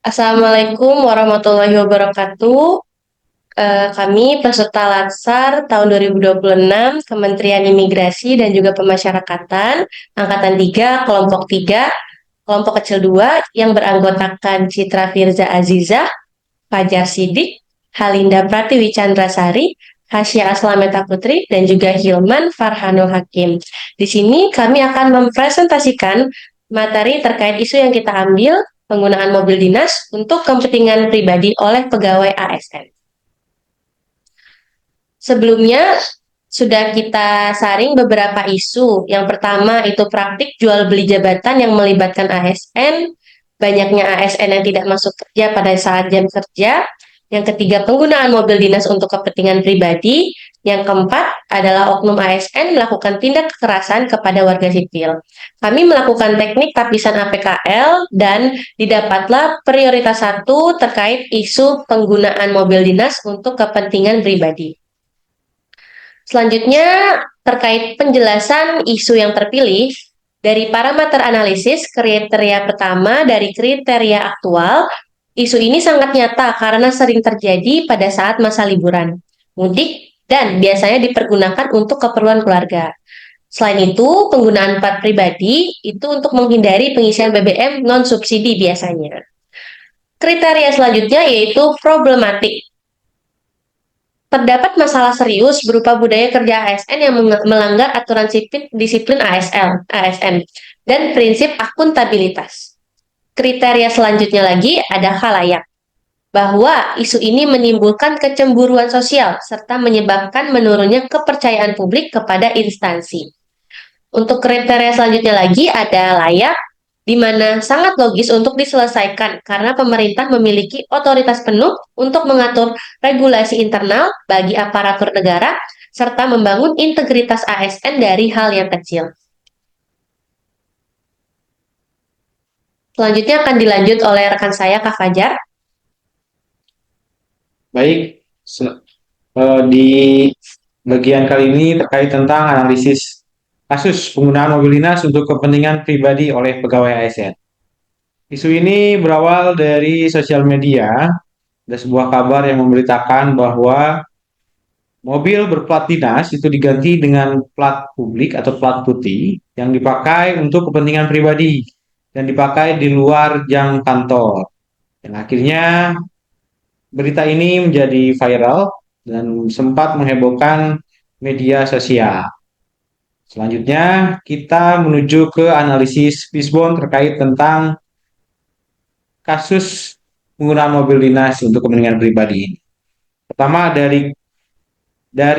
Assalamualaikum warahmatullahi wabarakatuh. Kami peserta Latsar tahun 2026 Kementerian Imigrasi dan juga Pemasyarakatan Angkatan 3, Kelompok 3, Kelompok Kecil 2 yang beranggotakan Citra Firza Azizah, Fajar Sidik, Halinda Pratiwi Chandrasari, Hasya Aslameta Putri, dan juga Hilman Farhanul Hakim. Di sini kami akan mempresentasikan materi terkait isu yang kita ambil, penggunaan mobil dinas untuk kepentingan pribadi oleh pegawai ASN. Sebelumnya sudah kita saring beberapa isu. Yang pertama itu praktik jual beli jabatan yang melibatkan ASN, banyaknya ASN yang tidak masuk kerja pada saat jam kerja. Yang ketiga, penggunaan mobil dinas untuk kepentingan pribadi. Yang keempat adalah oknum ASN melakukan tindak kekerasan kepada warga sipil. Kami melakukan teknik tapisan APKL dan didapatlah prioritas 1 terkait isu penggunaan mobil dinas untuk kepentingan pribadi. Selanjutnya, terkait penjelasan isu yang terpilih, dari parameter analisis kriteria pertama dari kriteria aktual, isu ini sangat nyata karena sering terjadi pada saat masa liburan, mudik, dan biasanya dipergunakan untuk keperluan keluarga. Selain itu, penggunaan plat pribadi itu untuk menghindari pengisian BBM non-subsidi biasanya. Kriteria selanjutnya yaitu problematik. Terdapat masalah serius berupa budaya kerja ASN yang melanggar aturan disiplin ASN dan prinsip akuntabilitas. Kriteria selanjutnya lagi ada khalayak, bahwa isu ini menimbulkan kecemburuan sosial serta menyebabkan menurunnya kepercayaan publik kepada instansi. Untuk kriteria selanjutnya lagi ada layak, di mana sangat logis untuk diselesaikan karena pemerintah memiliki otoritas penuh untuk mengatur regulasi internal bagi aparatur negara serta membangun integritas ASN dari hal yang kecil. Selanjutnya akan dilanjut oleh rekan saya, Kak Fajar. Baik, di bagian kali ini terkait tentang analisis kasus penggunaan mobil dinas untuk kepentingan pribadi oleh pegawai ASN. Isu ini berawal dari sosial media, ada sebuah kabar yang memberitakan bahwa mobil berplat dinas itu diganti dengan plat publik atau plat putih yang dipakai untuk kepentingan pribadi dan dipakai di luar jam kantor. Dan akhirnya berita ini menjadi viral dan sempat menghebohkan media sosial. Selanjutnya, kita menuju ke analisis Fishbone terkait tentang kasus penggunaan mobil dinas untuk kepentingan pribadi ini. Pertama, dari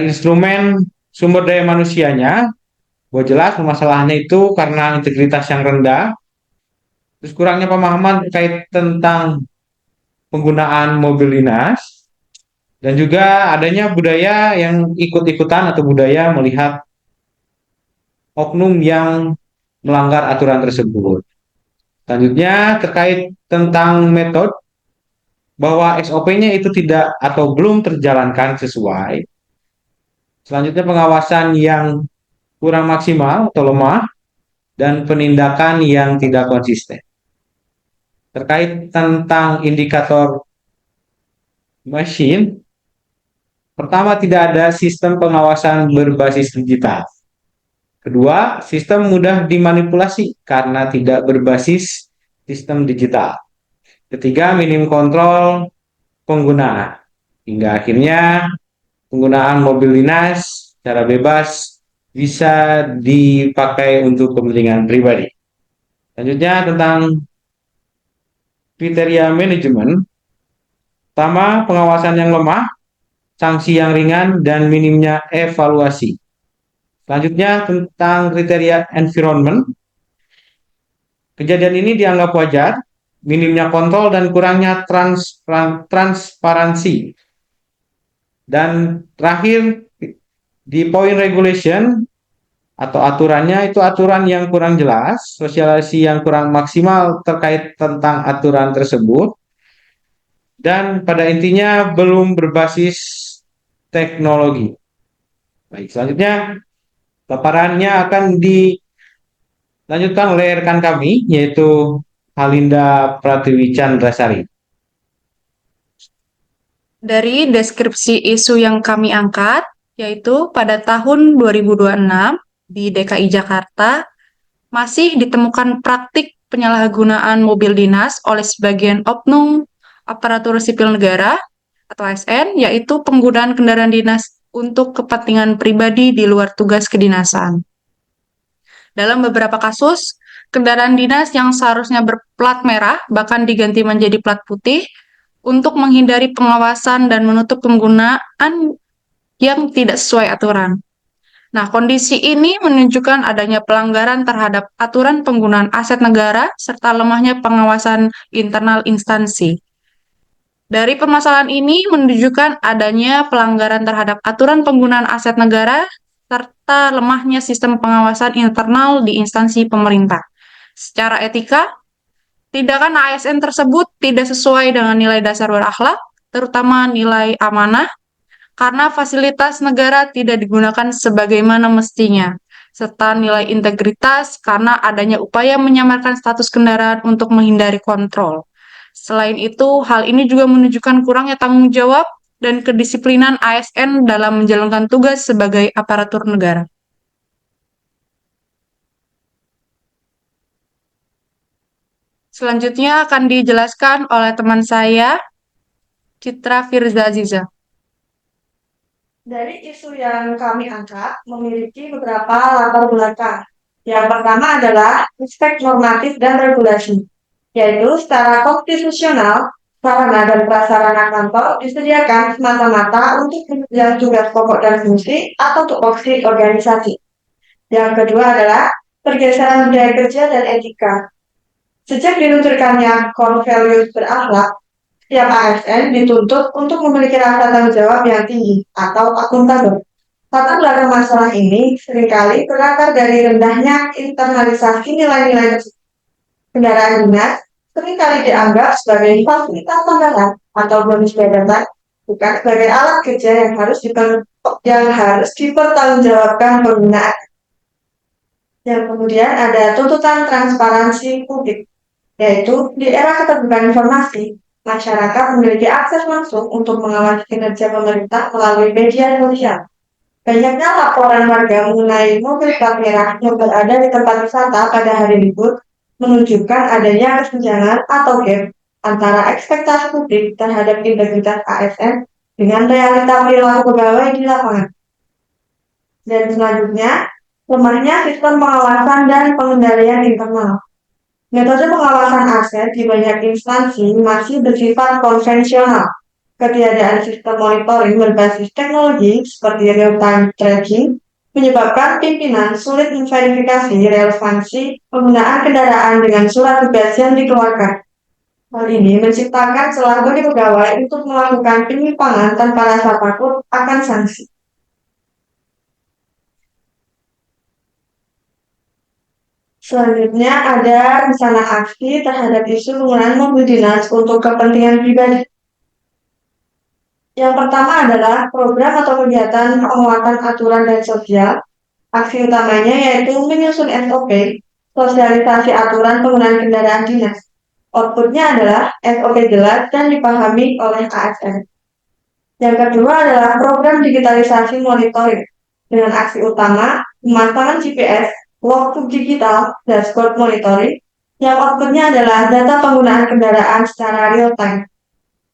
instrumen sumber daya manusianya, bahwa jelas permasalahannya itu karena integritas yang rendah, terus kurangnya pemahaman terkait tentang penggunaan mobil dinas, dan juga adanya budaya yang ikut-ikutan atau budaya melihat oknum yang melanggar aturan tersebut. Selanjutnya terkait tentang metode bahwa SOP-nya itu tidak atau belum terjalankan sesuai. Selanjutnya pengawasan yang kurang maksimal atau lemah dan penindakan yang tidak konsisten. Terkait tentang indikator mesin, pertama tidak ada sistem pengawasan berbasis digital. Kedua, sistem mudah dimanipulasi karena tidak berbasis sistem digital. Ketiga, minim kontrol penggunaan. Hingga akhirnya penggunaan mobil dinas secara bebas bisa dipakai untuk kepentingan pribadi. Selanjutnya tentang kriteria manajemen. Pertama, pengawasan yang lemah, sanksi yang ringan, dan minimnya evaluasi. Selanjutnya tentang kriteria environment. Kejadian ini dianggap wajar, minimnya kontrol dan kurangnya transparansi. Dan terakhir di poin regulation atau aturannya itu aturan yang kurang jelas, sosialisasi yang kurang maksimal terkait tentang aturan tersebut, dan pada intinya belum berbasis teknologi. Baik, selanjutnya paparannya akan dilanjutkan oleh rekan kami, yaitu Halinda Pratiwi Chandrasari. Dari deskripsi isu yang kami angkat, yaitu pada tahun 2026 di DKI Jakarta, masih ditemukan praktik penyalahgunaan mobil dinas oleh sebagian oknum aparatur sipil negara atau ASN, yaitu penggunaan kendaraan dinas untuk kepentingan pribadi di luar tugas kedinasan. Dalam beberapa kasus, kendaraan dinas yang seharusnya berplat merah bahkan diganti menjadi plat putih untuk menghindari pengawasan dan menutup penggunaan yang tidak sesuai aturan. Nah, kondisi ini menunjukkan adanya pelanggaran terhadap aturan penggunaan aset negara serta lemahnya pengawasan internal instansi. Dari permasalahan ini menunjukkan adanya pelanggaran terhadap aturan penggunaan aset negara serta lemahnya sistem pengawasan internal di instansi pemerintah. Secara etika, tindakan ASN tersebut tidak sesuai dengan nilai dasar berakhlak, terutama nilai amanah, karena fasilitas negara tidak digunakan sebagaimana mestinya, serta nilai integritas karena adanya upaya menyamarkan status kendaraan untuk menghindari kontrol. Selain itu, hal ini juga menunjukkan kurangnya tanggung jawab dan kedisiplinan ASN dalam menjalankan tugas sebagai aparatur negara. Selanjutnya akan dijelaskan oleh teman saya, Citra Firza Aziza. Dari isu yang kami angkat memiliki beberapa latar belakang. Yang pertama adalah aspek normatif dan regulasi, yaitu secara konstitusional, sarana dan prasarana kantor disediakan semata-mata untuk menunjang tugas pokok dan fungsi atau tupoksi organisasi. Yang kedua adalah pergeseran budaya kerja dan etika. Sejak diluncurkannya core values berakhlak, setiap ASN dituntut untuk memiliki rasa tanggung jawab yang tinggi atau akuntabel. Latar belakang masalah ini seringkali berakar dari rendahnya internalisasi nilai-nilai tersebut. Kendaraan dinas seringkali dianggap sebagai fasilitas tambahan atau bonus jabatan, bukan sebagai alat kerja yang harus dipertanggungjawabkan penggunaan. Yang kemudian ada tuntutan transparansi publik, yaitu di era keterbukaan informasi, masyarakat memiliki akses langsung untuk mengawasi kinerja pemerintah melalui media sosial. Banyaknya laporan warga mengenai mobil plat merah yang berada di tempat wisata pada hari libur menunjukkan adanya kesenjangan atau gap antara ekspektasi publik terhadap integritas ASN dengan realita perilaku pegawai di lapangan. Dan selanjutnya, lemahnya sistem pengawasan dan pengendalian internal. Metode pengawasan aset di banyak instansi masih bersifat konvensional. Ketiadaan sistem monitoring berbasis teknologi seperti real-time tracking menyebabkan pimpinan sulit memverifikasi relevansi penggunaan kendaraan dengan surat tugas yang dikeluarkan. Hal ini menciptakan celah bagi pegawai untuk melakukan penyimpangan tanpa rasa takut akan sanksi. Selanjutnya ada rencana aksi terhadap isu penggunaan mobil dinas untuk kepentingan pribadi. Yang pertama adalah program atau kegiatan penguatan aturan dan sosial. Aksi utamanya yaitu menyusun SOP, sosialisasi aturan penggunaan kendaraan dinas. Outputnya adalah SOP jelas dan dipahami oleh ASN. Yang kedua adalah program digitalisasi monitoring dengan aksi utama pemasangan GPS, logbook digital, dashboard monitoring, yang outputnya adalah data penggunaan kendaraan secara real time.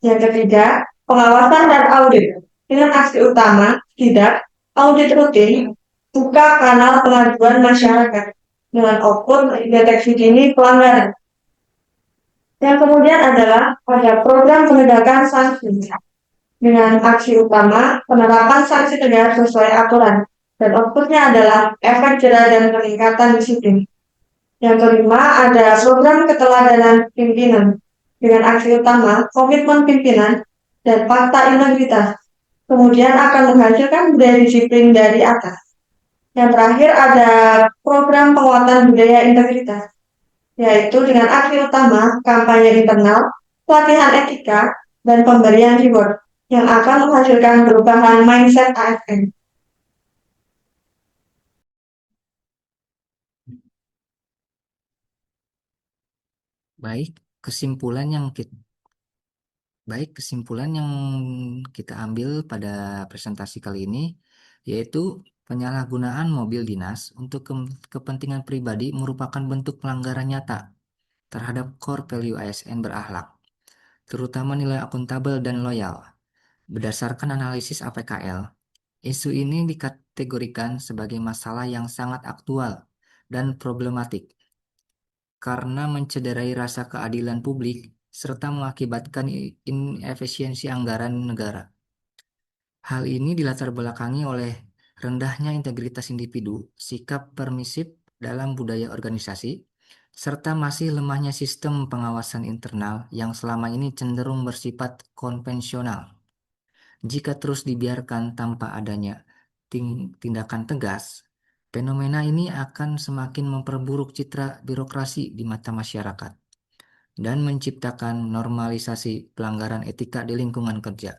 Yang ketiga, pengawasan dan audit dengan aksi utama tidak audit rutin, buka kanal pengaduan masyarakat dengan output deteksi dini pelanggaran. Yang kemudian adalah pada program penegakan sanksi dengan aksi utama penerapan sanksi tegas sesuai aturan dan outputnya adalah efek jera dan peningkatan disiplin. Yang kelima ada program keteladanan pimpinan dengan aksi utama komitmen pimpinan dan fakta integritas. Kemudian akan menghasilkan budaya disiplin dari atas. Yang terakhir ada program penguatan budaya integritas, yaitu dengan aksi utama kampanye internal, pelatihan etika, dan pemberian reward yang akan menghasilkan perubahan mindset ASN. Baik, kesimpulan yang kita kesimpulan yang kita ambil pada presentasi kali ini yaitu penyalahgunaan mobil dinas untuk kepentingan pribadi merupakan bentuk pelanggaran nyata terhadap core value ASN berakhlak, terutama nilai akuntabel dan loyal. Berdasarkan analisis APKL, isu ini dikategorikan sebagai masalah yang sangat aktual dan problematik karena mencederai rasa keadilan publik serta mengakibatkan inefisiensi anggaran negara. Hal ini dilatar belakangi oleh rendahnya integritas individu, sikap permisif dalam budaya organisasi, serta masih lemahnya sistem pengawasan internal yang selama ini cenderung bersifat konvensional. Jika terus dibiarkan tanpa adanya tindakan tegas, fenomena ini akan semakin memperburuk citra birokrasi di mata masyarakat dan menciptakan normalisasi pelanggaran etika di lingkungan kerja.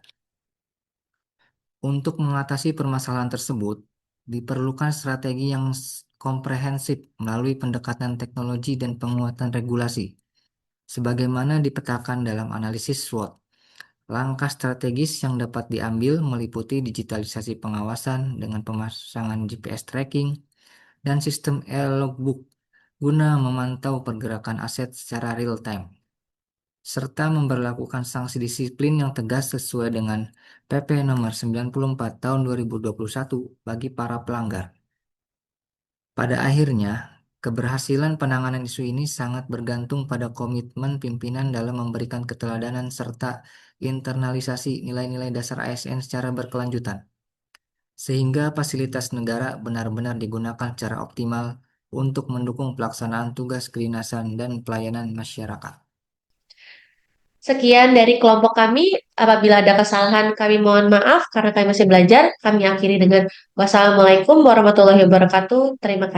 Untuk mengatasi permasalahan tersebut, diperlukan strategi yang komprehensif melalui pendekatan teknologi dan penguatan regulasi, sebagaimana dipetakan dalam analisis SWOT. Langkah strategis yang dapat diambil meliputi digitalisasi pengawasan dengan pemasangan GPS tracking dan sistem e-logbook guna memantau pergerakan aset secara real-time, serta memberlakukan sanksi disiplin yang tegas sesuai dengan PP nomor 94 tahun 2021 bagi para pelanggar. Pada akhirnya, keberhasilan penanganan isu ini sangat bergantung pada komitmen pimpinan dalam memberikan keteladanan serta internalisasi nilai-nilai dasar ASN secara berkelanjutan, sehingga fasilitas negara benar-benar digunakan secara optimal untuk mendukung pelaksanaan tugas kedinasan dan pelayanan masyarakat. Sekian dari kelompok kami. Apabila ada kesalahan, kami mohon maaf karena kami masih belajar. Kami akhiri dengan wassalamualaikum warahmatullahi wabarakatuh. Terima kasih.